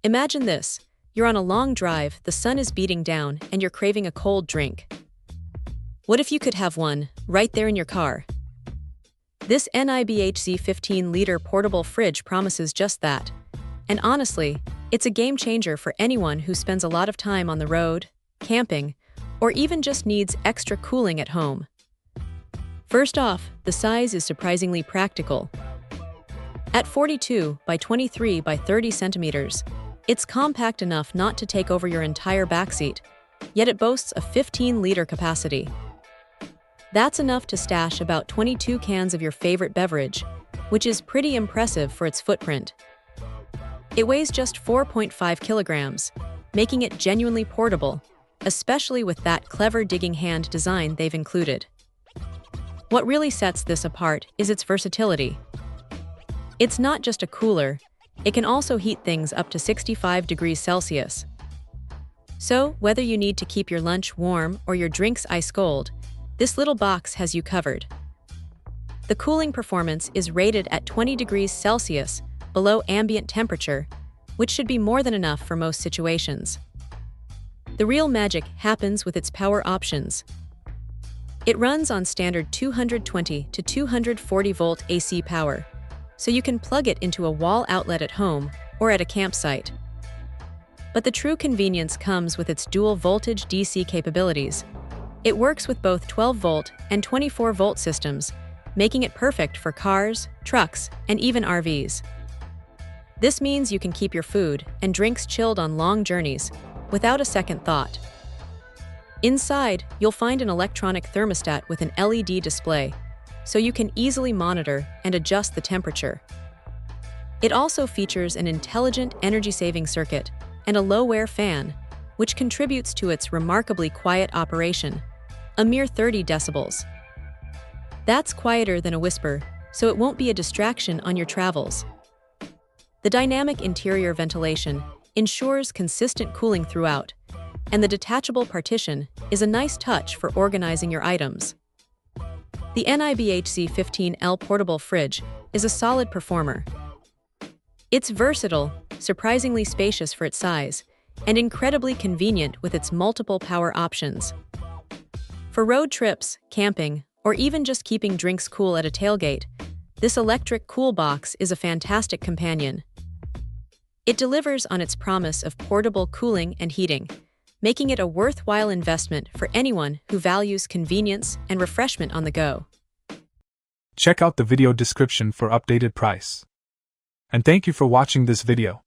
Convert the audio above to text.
Imagine this. You're on a long drive, the sun is beating down, and you're craving a cold drink. What if you could have one, right there in your car? This NIBHZ 15L portable fridge promises just that. And honestly, it's a game changer for anyone who spends a lot of time on the road, camping, or even just needs extra cooling at home. First off, the size is surprisingly practical. At 42 by 23 by 30 centimeters, it's compact enough not to take over your entire backseat, yet it boasts a 15-liter capacity. That's enough to stash about 22 cans of your favorite beverage, which is pretty impressive for its footprint. It weighs just 4.5 kilograms, making it genuinely portable, especially with that clever digging hand design they've included. What really sets this apart is its versatility. It's not just a cooler, it can also heat things up to 65 degrees Celsius. So, whether you need to keep your lunch warm or your drinks ice cold, this little box has you covered. The cooling performance is rated at 20 degrees Celsius, below ambient temperature, which should be more than enough for most situations. The real magic happens with its power options. It runs on standard 220 to 240 volt AC power, so you can plug it into a wall outlet at home or at a campsite. But the true convenience comes with its dual voltage DC capabilities. It works with both 12-volt and 24-volt systems, making it perfect for cars, trucks, and even RVs. This means you can keep your food and drinks chilled on long journeys without a second thought. Inside, you'll find an electronic thermostat with an LED display, so you can easily monitor and adjust the temperature. It also features an intelligent energy-saving circuit and a low-wear fan, which contributes to its remarkably quiet operation, a mere 30 decibels. That's quieter than a whisper, so it won't be a distraction on your travels. The dynamic interior ventilation ensures consistent cooling throughout, and the detachable partition is a nice touch for organizing your items. The NIBHZ 15L portable fridge is a solid performer. It's versatile, surprisingly spacious for its size, and incredibly convenient with its multiple power options. For road trips, camping, or even just keeping drinks cool at a tailgate, this electric cool box is a fantastic companion. It delivers on its promise of portable cooling and heating, making it a worthwhile investment for anyone who values convenience and refreshment on the go. Check out the video description for updated price. And thank you for watching this video.